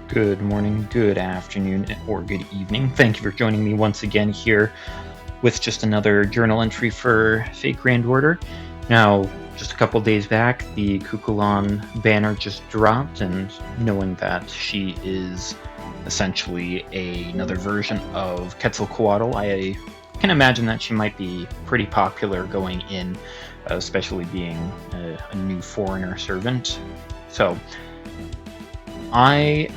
Good morning, good afternoon, or good evening. Thank you for joining me once again here with just another journal entry for Fake Grand Order. Now, just a couple days back, the Kukulan banner just dropped, and knowing that she is essentially another version of Quetzalcoatl, I can imagine that she might be pretty popular going in, especially being a new foreigner servant. So, I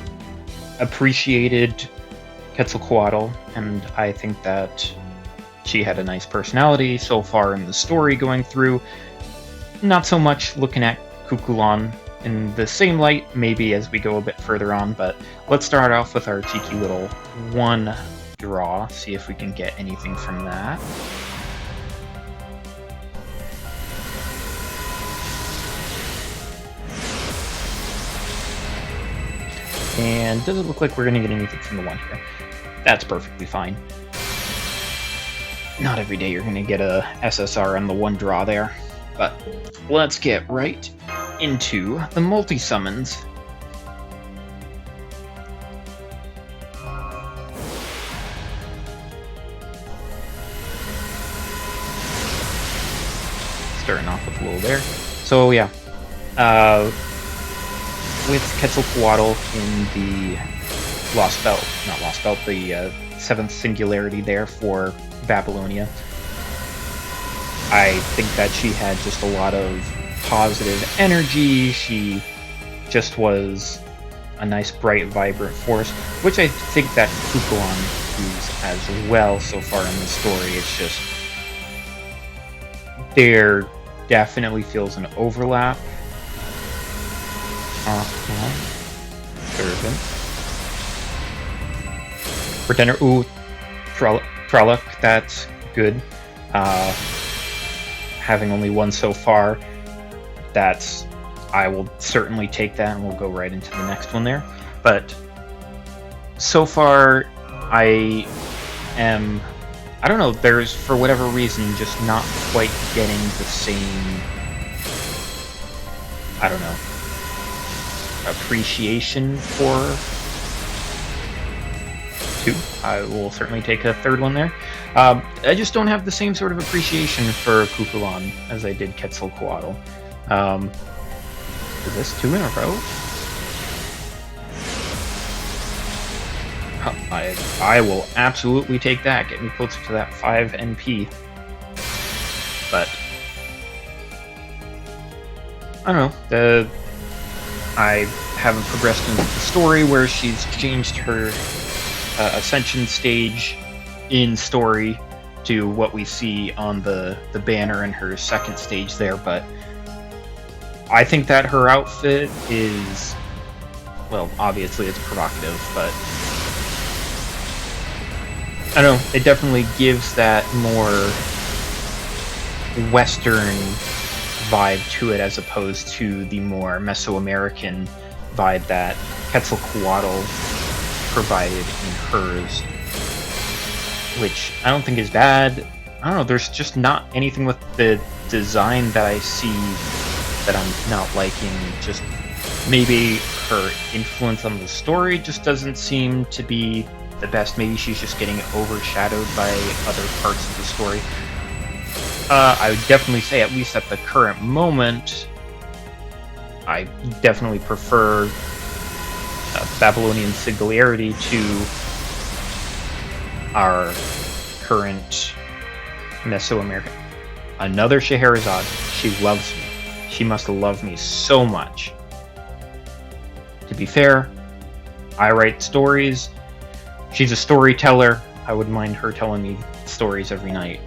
appreciated Quetzalcoatl, and I think that she had a nice personality so far in the story going through. Not so much looking at Kukulan in the same light, maybe as we go a bit further on, but let's start off with our cheeky little one draw, see if we can get anything from that. And doesn't look like we're going to get anything from the one here. That's perfectly fine. Not every day you're going to get a SSR on the one draw there. But let's get right into the multi-summons. Starting off with a little there. So yeah. With Quetzalcoatl in the Lostbelt, not Lostbelt, the 7th singularity there for Babylonia, I think that she had just a lot of positive energy. She just was a nice, bright, vibrant force, which I think that Kukulan is as well so far in the story. It's just there definitely feels an overlap. Servant. Pretender. Ooh, Trelloc, that's good. Having only one so far, I will certainly take that, and we'll go right into the next one there. But so far, I don't know, there's, for whatever reason, just not quite getting the same, I don't know, appreciation for two. I will certainly take a third one there. I just don't have the same sort of appreciation for Kukulan as I did Quetzalcoatl. Is this 2 in a row? I will absolutely take that. Get me closer to that 5 NP. But I don't know. I haven't progressed into the story where she's changed her ascension stage in story to what we see on the banner in her second stage there, but I think that her outfit is, well, obviously it's provocative, but I don't know, it definitely gives that more Western vibe to it as opposed to the more Mesoamerican vibe that Quetzalcoatl provided in hers, which I don't think is bad. I don't know, there's just not anything with the design that I see that I'm not liking. Just maybe her influence on the story just doesn't seem to be the best. Maybe she's just getting overshadowed by other parts of the story. I would definitely say, at least at the current moment, I definitely prefer Babylonian singularity to our current Mesoamerican. Another Scheherazade. She loves me. She must love me so much. To be fair, I write stories. She's a storyteller. I wouldn't mind her telling me stories every night.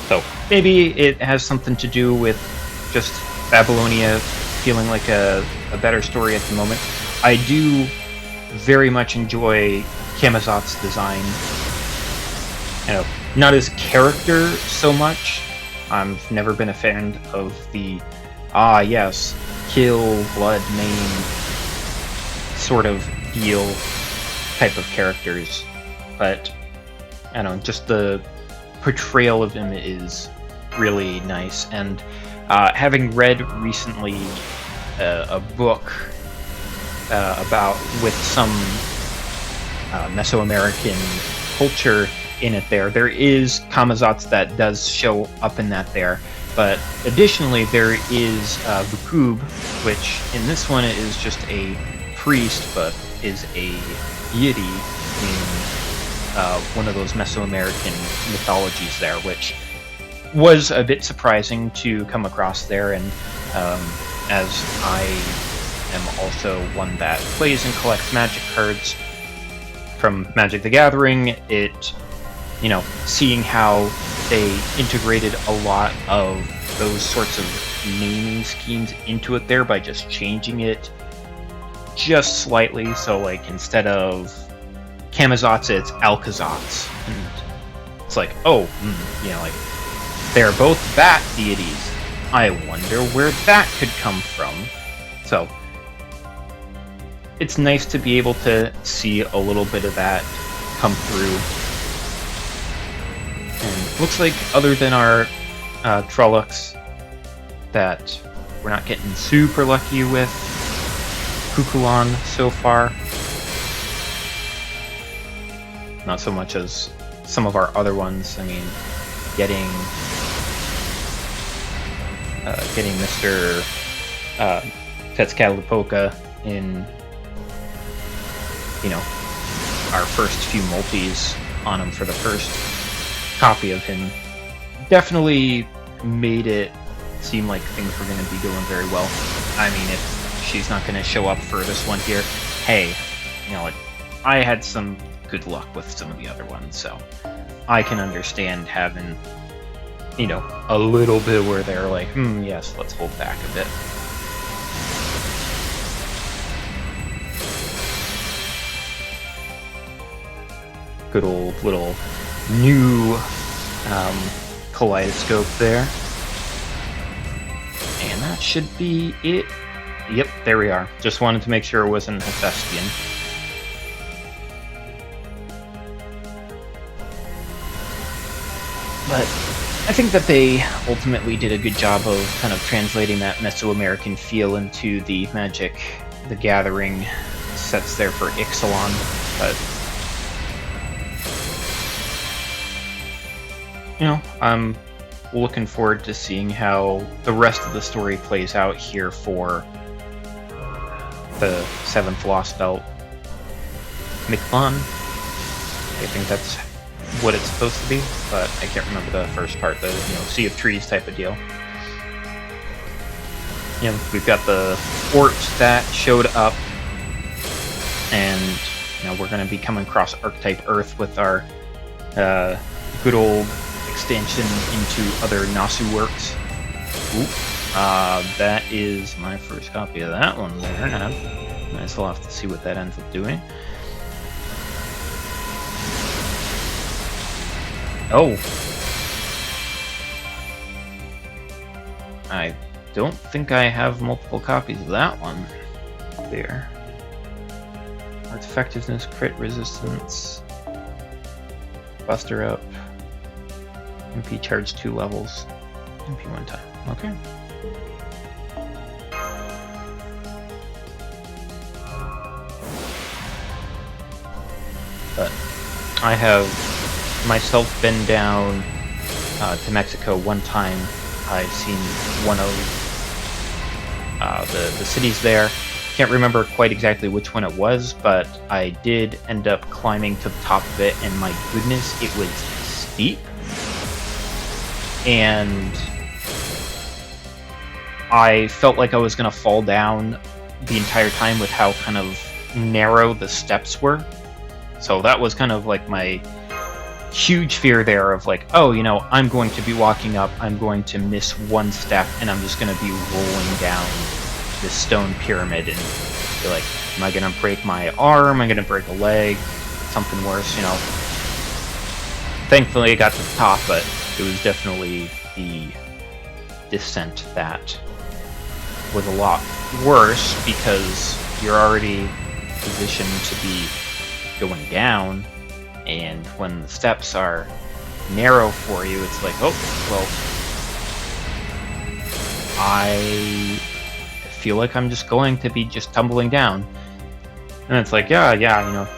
So maybe it has something to do with just Babylonia feeling like a better story at the moment. I do very much enjoy Camazot's design. You know, not his character so much. I've never been a fan of the yes, kill, blood, maim sort of deal type of characters, but I don't know, just the portrayal of him is really nice, and Having read recently a book about with some Mesoamerican culture in it, there is Kamazats that does show up in that there. But additionally, there is Vukub, which in this one is just a priest, but is a deity in one of those Mesoamerican mythologies there, which was a bit surprising to come across there. And as I am also one that plays and collects Magic cards from Magic the Gathering, it, you know, seeing how they integrated a lot of those sorts of naming schemes into it there by just changing it just slightly. So, like, instead of Kamazats, it's Alkazats. And it's like, oh, you know, like, they're both bat deities. I wonder where that could come from. So, it's nice to be able to see a little bit of that come through. And looks like, other than our Trollocs, that we're not getting super lucky with Kukulan so far. Not so much as some of our other ones. I mean, getting Mr. Quetzalcoatl in, you know, our first few multis on him for the first copy of him definitely made it seem like things were going to be going very well. I mean, if she's not going to show up for this one here, hey, you know, I had some good luck with some of the other ones, so I can understand having, you know, a little bit where they're like, yes, let's hold back a bit. Good old little new kaleidoscope there. And that should be it. Yep, there we are. Just wanted to make sure it wasn't Hephaestion. But I think that they ultimately did a good job of kind of translating that Mesoamerican feel into the Magic the Gathering sets there for Ixalan. But, you know, I'm looking forward to seeing how the rest of the story plays out here for the 7th Lostbelt Mictlan. I think that's what it's supposed to be, but I can't remember the first part, the, you know, Sea of Trees type of deal. You know, we've got the fort that showed up, and, you know, we're going to be coming across Archetype Earth with our good old extension into other Nasu works. That is my first copy of that one there. Nice, we'll have to see what that ends up doing. Oh! I don't think I have multiple copies of that one. There. Arts effectiveness, crit resistance, buster up, MP charge 2 levels, MP 1 time. Okay. But I have myself been down to Mexico one time. I've seen one of the cities there. Can't remember quite exactly which one it was, but I did end up climbing to the top of it, and my goodness, it was steep. And I felt like I was going to fall down the entire time with how kind of narrow the steps were. So that was kind of like my huge fear there of like, oh, you know, I'm going to be walking up, I'm going to miss one step, and I'm just going to be rolling down this stone pyramid and be like, am I going to break my arm? Am I going to break a leg? Something worse, you know. Thankfully I got to the top, but it was definitely the descent that was a lot worse because you're already positioned to be going down, and when the steps are narrow for you, it's like, oh, well, I feel like I'm just going to be just tumbling down. And it's like, yeah, you know,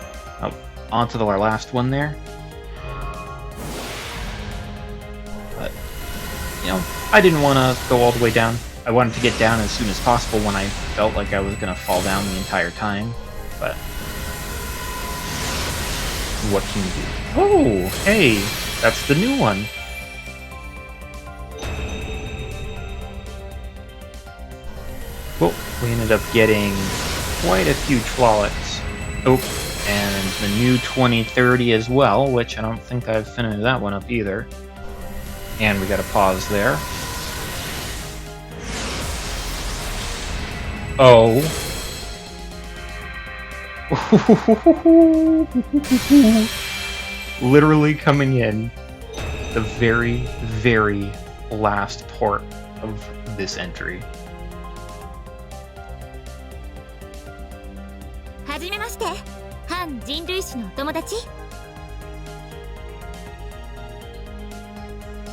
on to our last one there. But, you know, I didn't want to go all the way down. I wanted to get down as soon as possible when I felt like I was going to fall down the entire time. But, what can you do? Oh, hey, that's the new one. Well, we ended up getting quite a few Trollocs. Oh, and the new 2030 as well, which I don't think I've finished that one up either. And we got a pause there. Oh. Literally coming in the very, very last part of this entry. はじめまして、反人類史のお友達。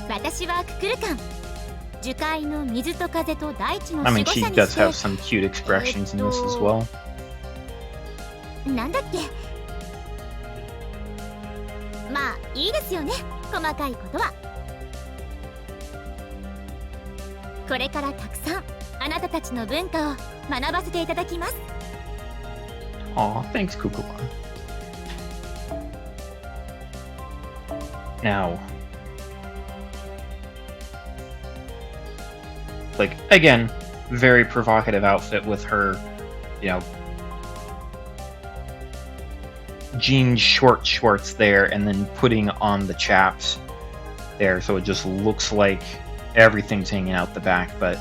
私はククルカン。樹海の水と風と大地の守護者にして。I mean, she does have some cute expressions in this as well. なんだっけ。まあいいですよね、細かいことは。これからたくさんあなたたちの文化を学ばせていただきます。 Aw, thanks, Kukulan. Now, like, again, very provocative outfit with her, you know, jean short shorts there, and then putting on the chaps there, so it just looks like everything's hanging out the back. But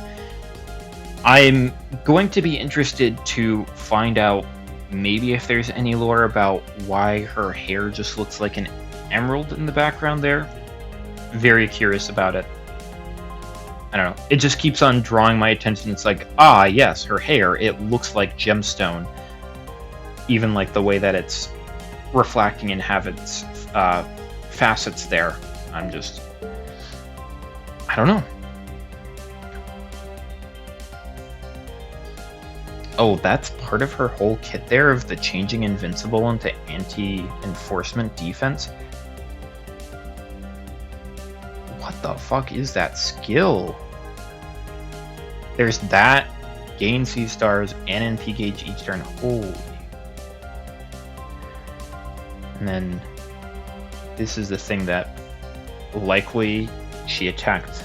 I'm going to be interested to find out maybe if there's any lore about why her hair just looks like an emerald in the background there. Very curious about it. I don't know. It just keeps on drawing my attention. It's like, ah, yes, her hair, it looks like gemstone. Even like the way that it's reflecting and have its facets there. I don't know. Oh, that's part of her whole kit there, of the changing invincible into anti-enforcement defense? What the fuck is that skill? There's that, gain C stars, and NP gauge each turn. Holy. And then this is the thing that likely she attacked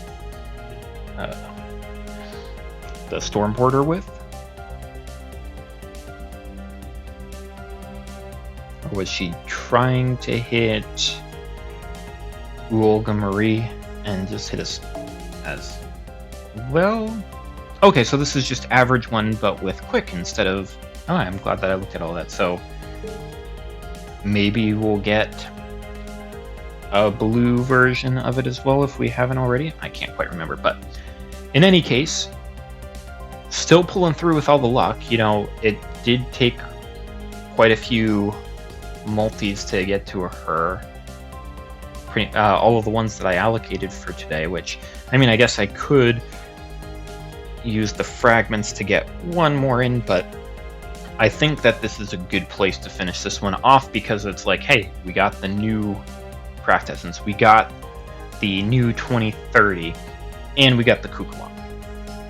the Storm Porter with. Or was she trying to hit Olga Marie and just hit us as well? Okay, so this is just average one, but with quick instead of... Oh, I'm glad that I looked at all that. So maybe we'll get a blue version of it as well if we haven't already. I can't quite remember, but in any case, still pulling through with all the luck. You know, it did take quite a few multis to get to her. All of the ones that I allocated for today, which, I mean, I guess I could use the fragments to get one more in, but I think that this is a good place to finish this one off, because it's like, hey, we got the new craft essence, we got the new 2030, and we got the Kukulan.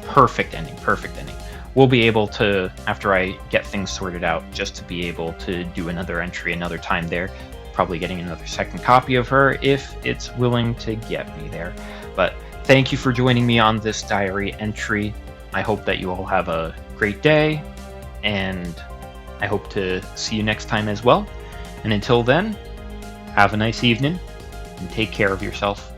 Perfect ending, perfect ending. We'll be able to, after I get things sorted out, just to be able to do another entry another time there. Probably getting another second copy of her if it's willing to get me there. But thank you for joining me on this diary entry. I hope that you all have a great day, and I hope to see you next time as well. And until then, have a nice evening, and take care of yourself.